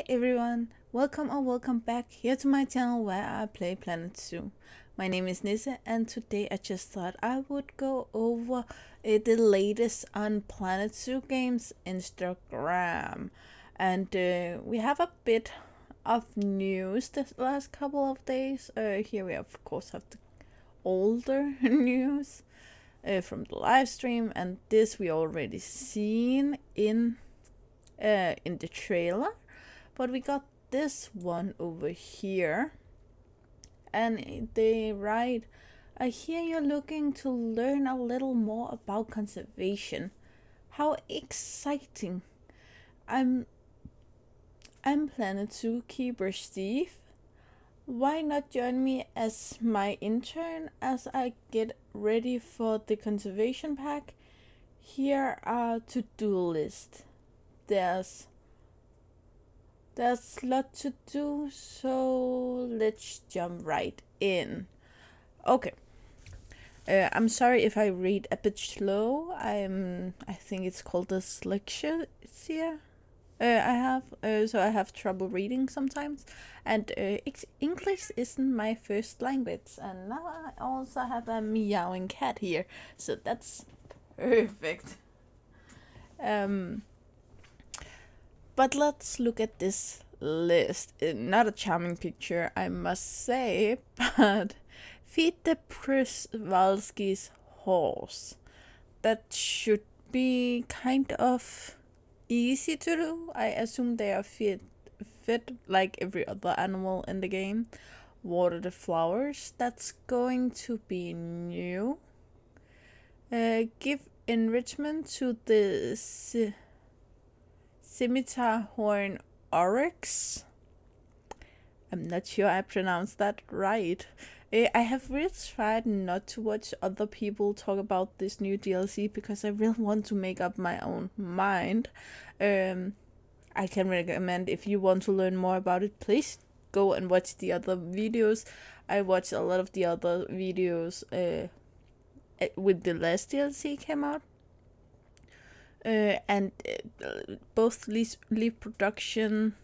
Hi everyone, welcome or welcome back here to my channel where I play Planet Zoo. My name is Nisse and today I just thought I would go over the latest on Planet Zoo Games Instagram. And we have a bit of news this last couple of days. Here we of course have the older news from the live stream, and this we already seen in the trailer. But we got this one over here, and they write, I hear you're looking to learn a little more about conservation. How exciting. I'm Planet Zookeeper Steve. Why not join me as my intern as I get ready for the conservation pack? Here are to-do list. There's a lot to do, so let's jump right in. Okay. I'm sorry if I read a bit slow. I think it's called dyslexia. So I have trouble reading sometimes, and English isn't my first language, and now I also have a meowing cat here, so that's perfect. But let's look at this list. Not a charming picture, I must say, but feed the Przewalski's horse. That should be kind of easy to do. I assume they are fed like every other animal in the game. Water the flowers. That's going to be new. Give enrichment to the scimitar horn oryx. I'm not sure I pronounced that right. I have really tried not to watch other people talk about this new DLC because I really want to make up my own mind. I can recommend, if you want to learn more about it, please go and watch the other videos. I watched a lot of the other videos with the last DLC came out. And both Leaf Production,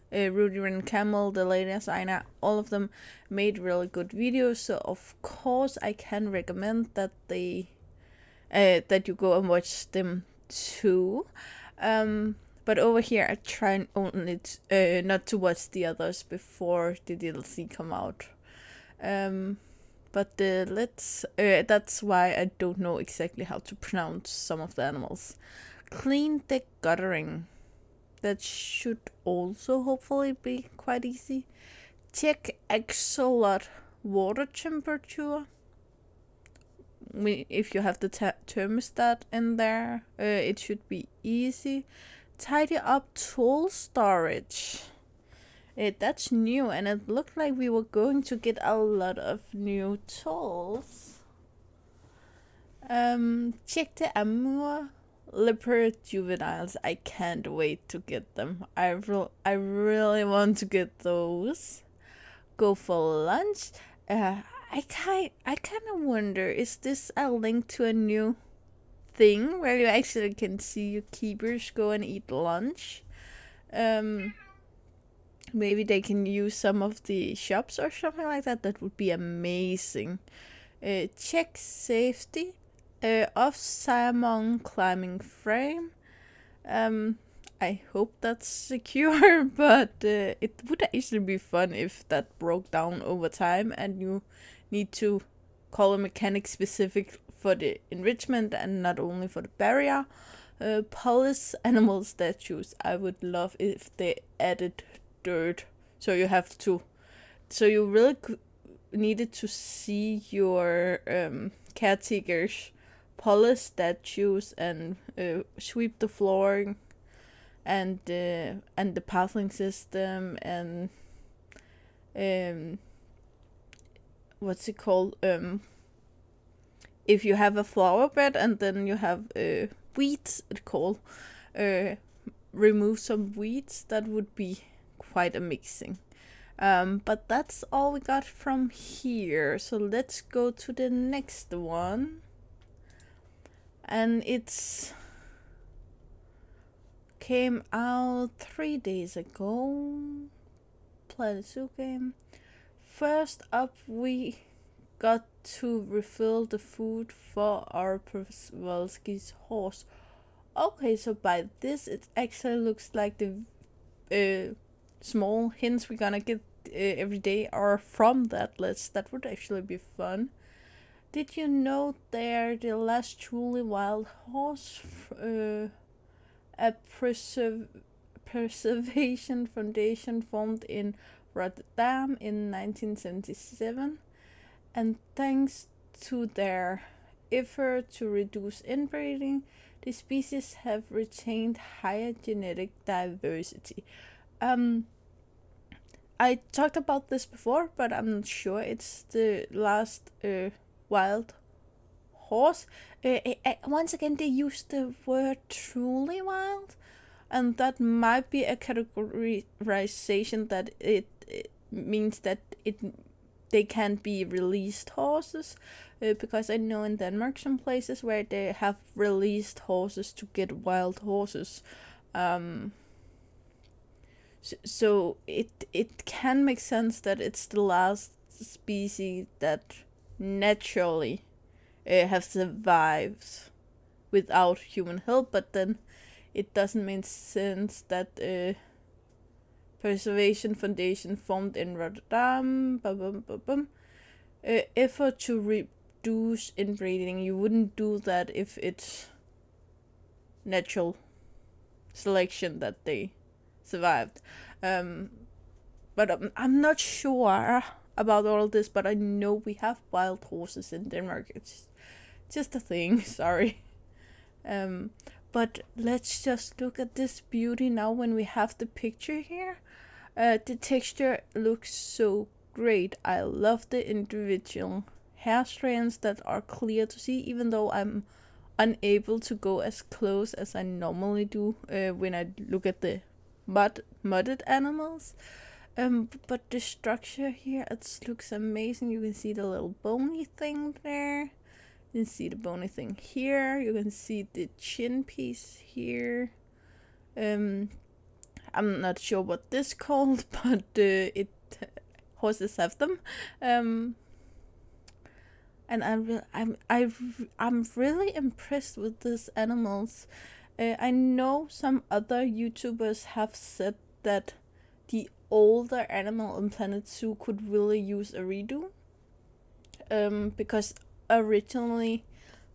Rudy and Camel, the latest Aina, all of them made really good videos. So of course I can recommend that that you go and watch them too. But over here I try only not to watch the others before the DLC come out. But that's why I don't know exactly how to pronounce some of the animals. Clean the guttering. That should also hopefully be quite easy. Check axolot water temperature. If you have the thermostat in there, it should be easy. Tidy up tool storage. That's new, and it looked like we were going to get a lot of new tools. Check the Amur leopard juveniles. I can't wait to get them. I really want to get those. Go for lunch. I kind of wonder, is this a link to a new thing where you actually can see your keepers go and eat lunch? Maybe they can use some of the shops or something like that. That would be amazing. Check safety. Off salmon climbing frame. I hope that's secure, but it would actually be fun if that broke down over time and you need to call a mechanic specific for the enrichment and not only for the barrier. Polish animal statues. I would love if they added dirt, so you really needed to see your caretakers polish statues and sweep the floor and the pathing system and what's it called, if you have a flower bed and then you have weeds, it's called, remove some weeds. That would be quite amazing. But that's all we got from here, so let's go to the next one. And it's came out 3 days ago. Planet Zoo game. First up, we got to refill the food for our Przewalski's horse. Okay, so by this, it actually looks like the small hints we're gonna get every day are from that list. That would actually be fun. Did you know they're the last truly wild horse? A preservation foundation formed in Rotterdam in 1977, and thanks to their effort to reduce inbreeding, the species have retained higher genetic diversity. I talked about this before, but I'm not sure it's the last wild horse. Once again, they use the word truly wild, and that might be a categorization that it means that they can't be released horses, because I know in Denmark some places where they have released horses to get wild horses. So it can make sense that it's the last species that naturally have survived without human help, but then it doesn't make sense that Preservation Foundation formed in Rotterdam effort to reduce inbreeding. You wouldn't do that if it's natural selection that they survived. But I'm not sure about all this, but I know we have wild horses in Denmark. It's just a thing, sorry. But let's just look at this beauty now when we have the picture here. The texture looks so great. I love the individual hair strands that are clear to see, even though I'm unable to go as close as I normally do when I look at the mudded animals. But the structure here, it looks amazing. You can see the little bony thing there. You can see the bony thing here. You can see the chin piece here. I'm not sure what this called, but horses have them. And I'm really impressed with these animals. I know some other YouTubers have said that the older animal on Planet Zoo could really use a redo. Because originally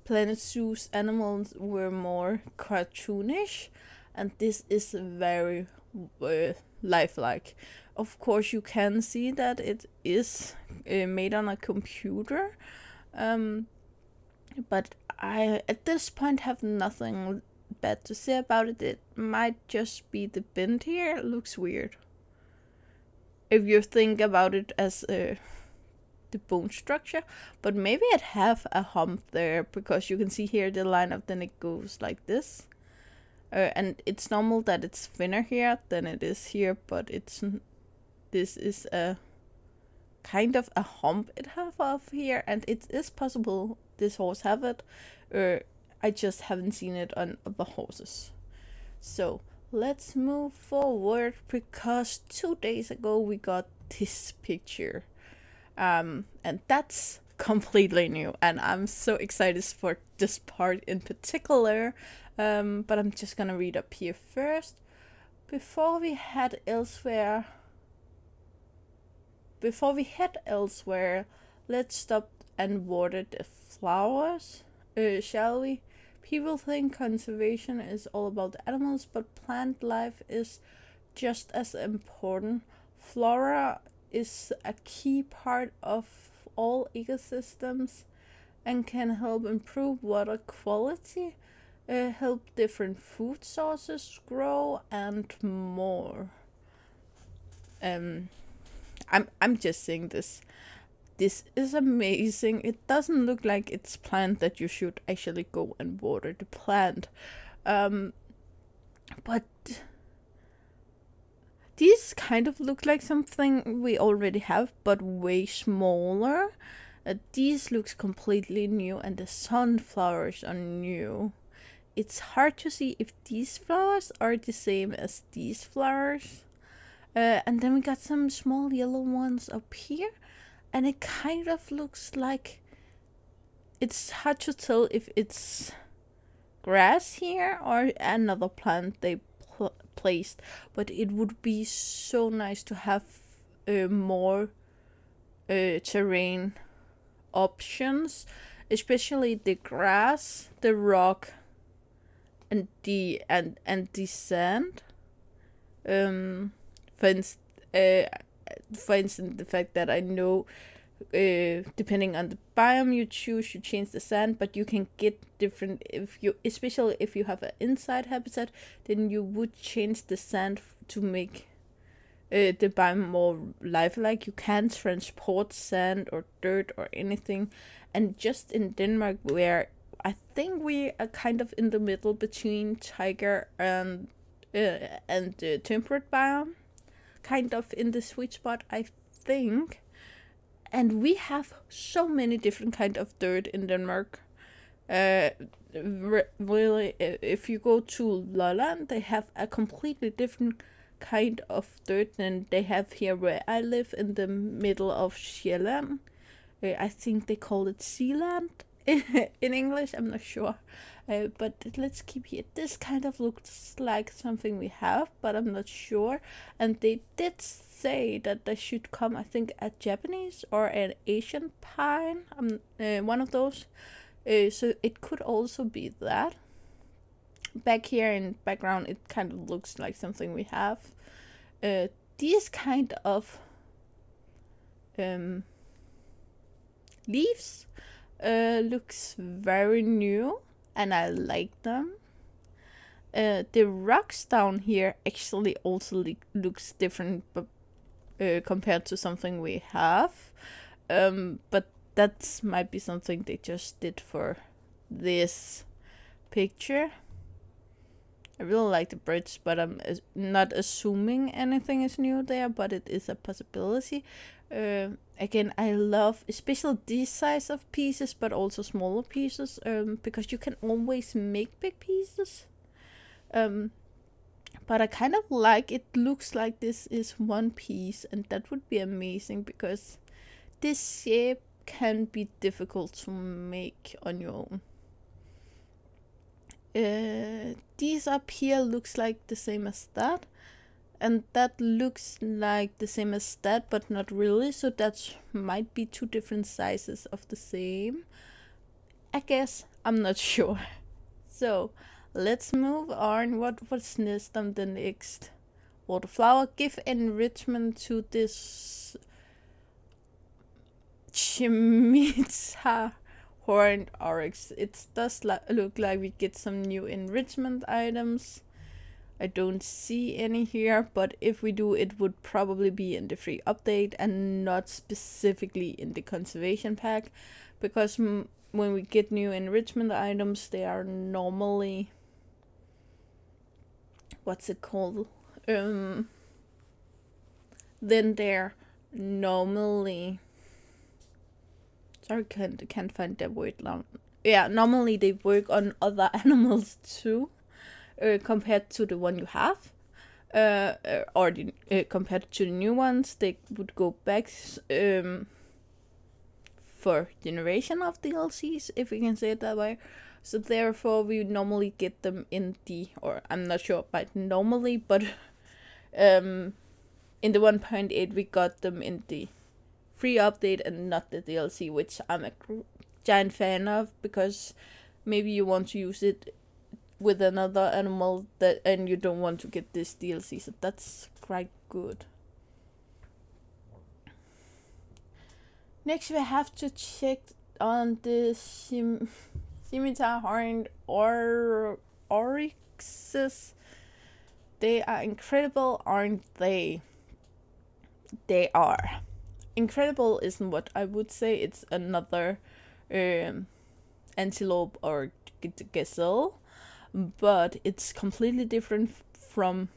Planet Zoo's animals were more cartoonish, and this is very lifelike. Of course, you can see that it is made on a computer, but I at this point have nothing bad to say about it. It might just be the bend here. It looks weird if you think about it as the bone structure, but maybe it have a hump there, because you can see here the line of the neck goes like this, and it's normal that it's thinner here than it is here, but this is a kind of a hump it have off here, and it is possible this horse have it, or I just haven't seen it on other horses. So let's move forward, because 2 days ago we got this picture, and that's completely new, and I'm so excited for this part in particular. But I'm just gonna read up here first. Before we head elsewhere, let's stop and water the flowers, shall we? People think conservation is all about animals, but plant life is just as important. Flora is a key part of all ecosystems and can help improve water quality, help different food sources grow, and more. I'm just saying this. This is amazing. It doesn't look like it's plant that you should actually go and water the plant. But these kind of look like something we already have, but way smaller. These looks completely new, and the sunflowers are new. it's hard to see if these flowers are the same as these flowers. And then we got some small yellow ones up here, and it kind of looks like, it's hard to tell if it's grass here or another plant they placed, but it would be so nice to have more terrain options, especially the grass, the rock, and the sand. For instance, the fact that I know, depending on the biome you choose, you change the sand, but you can get different, especially if you have an inside habitat, then you would change the sand to make the biome more lifelike. You can't transport sand or dirt or anything, and just in Denmark, where I think we are kind of in the middle between taiga and temperate biome, kind of in the sweet spot, I think. And we have so many different kind of dirt in Denmark. Really, if you go to Lolland, they have a completely different kind of dirt than they have here where I live in the middle of Sjælland. I think they call it Sealand in English, I'm not sure. But let's keep here. This kind of looks like something we have, but I'm not sure. And they did say that there should come, I think, a Japanese or an Asian pine. One of those. So it could also be that. Back here in background, it kind of looks like something we have. These kind of leaves looks very new, and I like them. The rocks down here actually also looks different, but compared to something we have. But that might be something they just did for this picture. I really like the bridge, but I'm not assuming anything is new there, but it is a possibility. Again, I love especially these size of pieces, but also smaller pieces, because you can always make big pieces. But I kind of like, it looks like this is one piece, and that would be amazing, because this shape can be difficult to make on your own. These up here looks like the same as that, and that looks like the same as that, but not really, so that might be two different sizes of the same, I guess. I'm not sure. So let's move on. What's next on the next waterflower? Give enrichment to this Chimita horned oryx. It does look like we get some new enrichment items. I don't see any here, but if we do, it would probably be in the free update and not specifically in the conservation pack, because when we get new enrichment items, they are normally, what's it called? Then they're normally, sorry, can't find that word now. Yeah, normally they work on other animals too, compared to the one you have, or compared to the new ones. They would go back for generation of DLCs, if we can say it that way. So therefore we normally get them in the, or I'm not sure about normally, but in the 1.8 we got them in the free update and not the DLC, which I'm a giant fan of, because maybe you want to use it with another animal that, and you don't want to get this DLC, so that's quite good. Next we have to check on the scimitar horned oryxes. They are incredible, aren't they? They are. Incredible isn't what I would say. It's another antelope or gazelle, but it's completely different from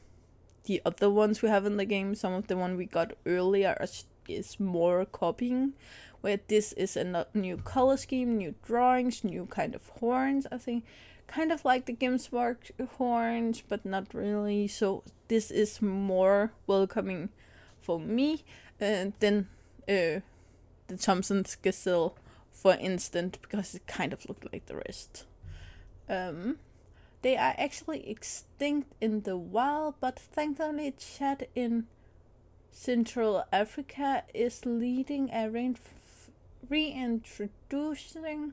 the other ones we have in the game. Some of the one we got earlier is more copying, where this is a new color scheme, new drawings, new kind of horns. I think kind of like the Gimsborg horns, but not really. So this is more welcoming for me than the Thompson's Gazelle, for instance, because it kind of looked like the rest. They are actually extinct in the wild, but thankfully Chad in Central Africa is leading a reintroducing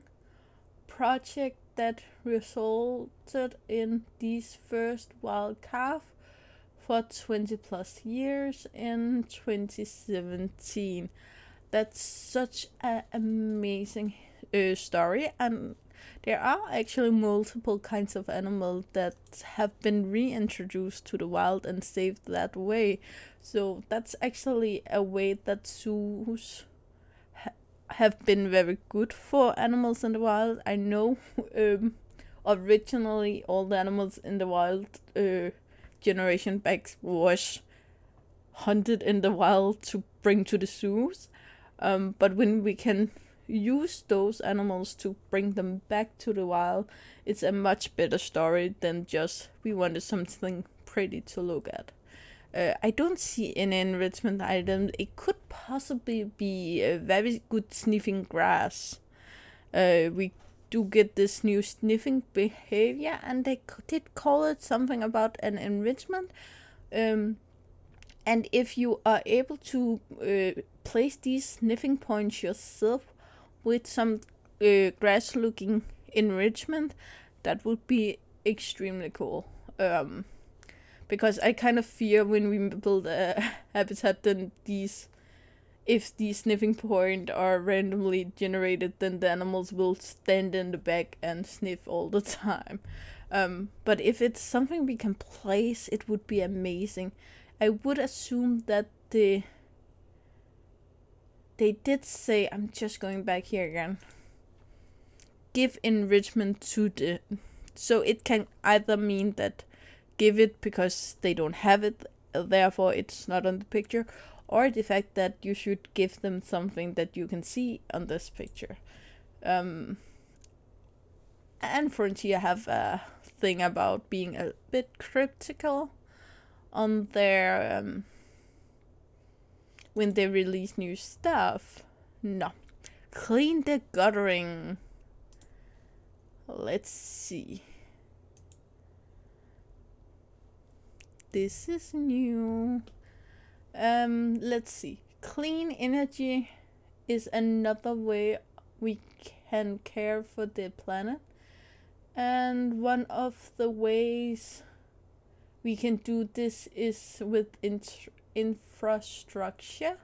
project that resulted in these first wild calf for 20 plus years in 2017. That's such an amazing story, and there are actually multiple kinds of animals that have been reintroduced to the wild and saved that way. So that's actually a way that zoos have been very good for animals in the wild. I know originally all the animals in the wild generation back was hunted in the wild to bring to the zoos. But when we can use those animals to bring them back to the wild, it's a much better story than just we wanted something pretty to look at. I don't see any enrichment items. It could possibly be a very good sniffing grass. We do get this new sniffing behavior, and they did call it something about an enrichment. And if you are able to place these sniffing points yourself with some grass-looking enrichment, that would be extremely cool. Because I kind of fear when we build a habitat, then if these sniffing points are randomly generated, then the animals will stand in the back and sniff all the time. But if it's something we can place, it would be amazing. I would assume that they did say, I'm just going back here again, give enrichment to the, so it can either mean that give it because they don't have it, therefore it's not on the picture, or the fact that you should give them something that you can see on this picture. And Frontier have a thing about being a bit cryptical on their when they release new stuff. No. Clean the guttering. Let's see. This is new. Let's see. Clean energy is another way we can care for the planet. And one of the ways we can do this is with infrastructure.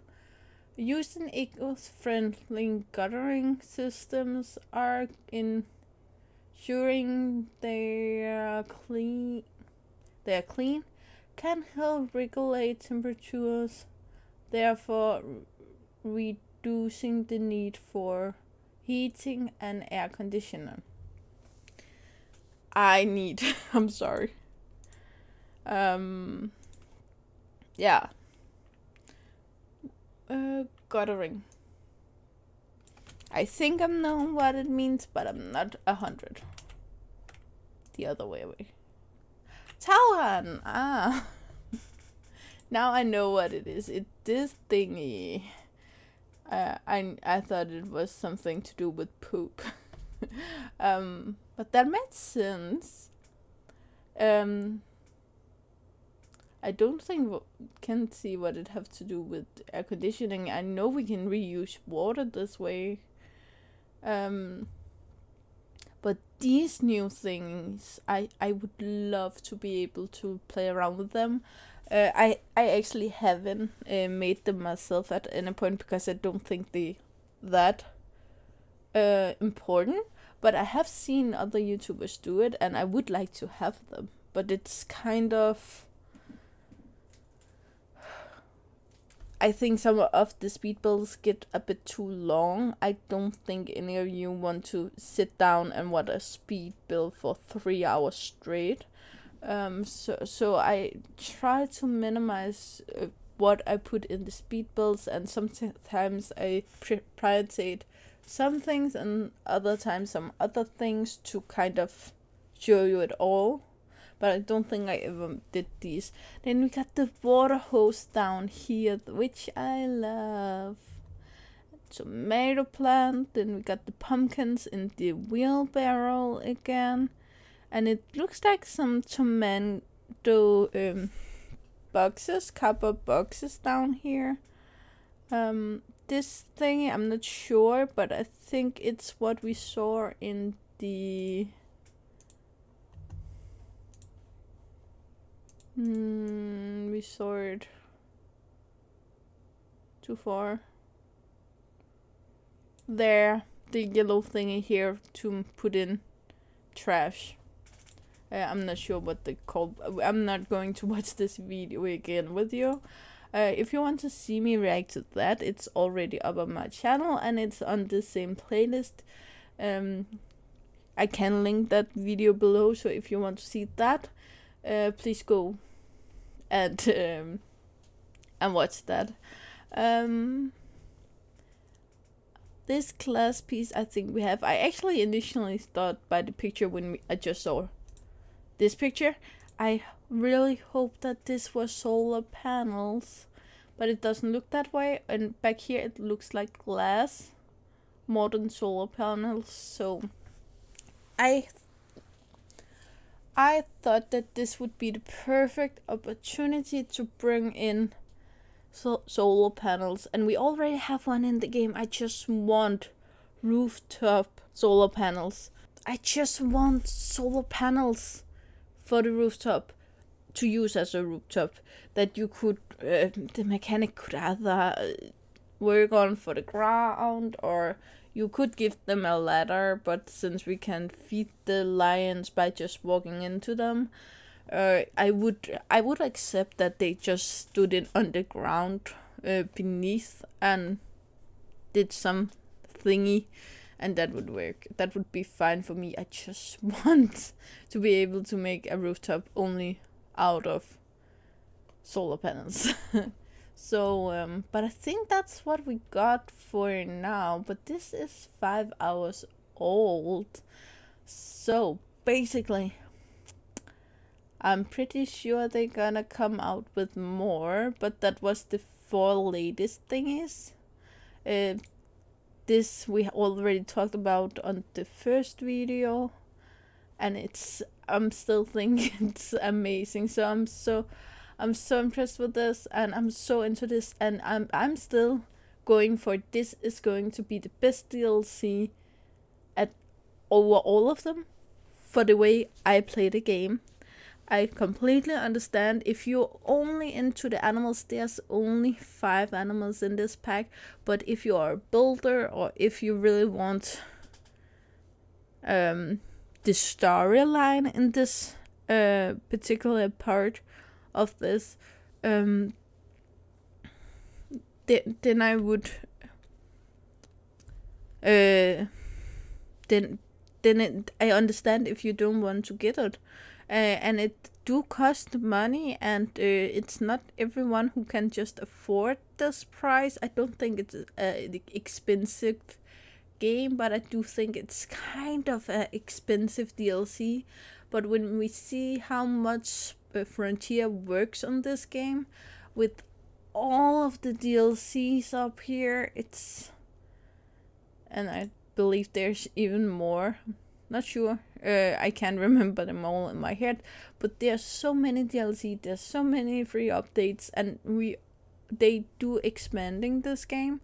Using eco-friendly guttering systems are ensuring they are clean, can help regulate temperatures, therefore reducing the need for heating and air conditioning. I'm sorry. Yeah. Guttering. I think I know what it means, but I'm not 100. The other way away. Talon! Ah. Now I know what it is. This thingy. I thought it was something to do with poop. But that made sense. I don't think can see what it have to do with air conditioning. I know we can reuse water this way. But these new things, I would love to be able to play around with them. I actually haven't made them myself at any point because I don't think they that important. But I have seen other YouTubers do it, and I would like to have them. But it's kind of, I think some of the speed builds get a bit too long. I don't think any of you want to sit down and watch a speed build for 3 hours straight. So I try to minimize what I put in the speed builds, and sometimes I prioritize some things and other times some other things to kind of show you it all, but I don't think I ever did these. Then we got the water hose down here, which I love. Tomato plant. Then we got the pumpkins in the wheelbarrow again, and it looks like some tomato boxes, cardboard boxes down here. This thing, I'm not sure, but I think it's what we saw in the we saw it too far. There, the yellow thingy here to put in trash. I'm not sure what they called. I'm not going to watch this video again with you. If you want to see me react to that, it's already up on my channel and it's on the same playlist. I can link that video below, so if you want to see that, please go and watch that. This glass piece, I think we have. I actually initially thought by the picture when I just saw this picture, I really hope that this was solar panels, but it doesn't look that way. And back here it looks like glass more than solar panels. So I thought that this would be the perfect opportunity to bring in solar panels, and we already have one in the game. I just want rooftop solar panels. I just want solar panels for the rooftop to use as a rooftop that you could the mechanic could either work on for the ground, or you could give them a ladder, but since we can feed the lions by just walking into them, I would accept that they just stood in underground beneath and did some thingy, and that would work. That would be fine for me. I just want to be able to make a rooftop only out of solar panels. So, but I think that's what we got for now. But this is 5 hours old. So, basically, I'm pretty sure they're gonna come out with more, but that was the 4 latest thingies. This we already talked about on the first video, and I'm still thinking it's amazing. So I'm so impressed with this, and I'm so into this, and I'm still going for this is going to be the best DLC over all of them for the way I play the game. I completely understand if you're only into the animals, there's only 5 animals in this pack, but if you are a builder, or if you really want the storyline in this particular part of this, then I would I understand if you don't want to get it. And it do cost money, and it's not everyone who can just afford this price. I don't think it's an expensive game, but I do think it's kind of an expensive DLC. But when we see how much Frontier works on this game, with all of the DLCs up here, and I believe there's even more. Not sure. I can't remember them all in my head, but there's so many DLC, there's so many free updates, and they do expanding this game.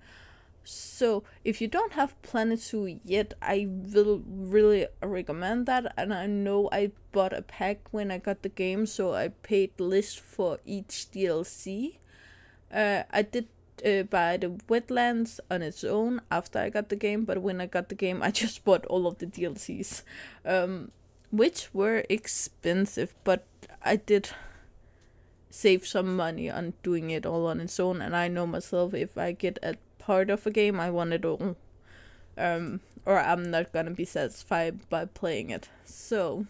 So if you don't have Planet Zoo yet, I will really recommend that. And I know I bought a pack when I got the game, so I paid list for each DLC. I did buy the wetlands on its own after I got the game, but when I got the game I just bought all of the DLCs, which were expensive, but I did save some money on doing it all on its own. And I know myself, if I get a part of a game, I want it all, or I'm not gonna be satisfied by playing it. So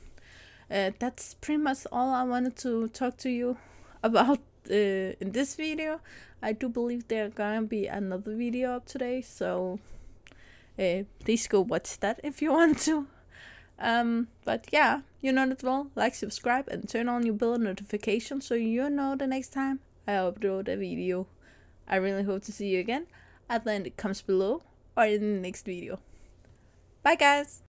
that's pretty much all I wanted to talk to you about in this video. I do believe there's gonna be another video up today, so please go watch that if you want to. But yeah, you know that well. Like, subscribe, and turn on your bell notification so you know the next time I upload a video. I really hope to see you again at the end. It comes below or in the next video. Bye guys!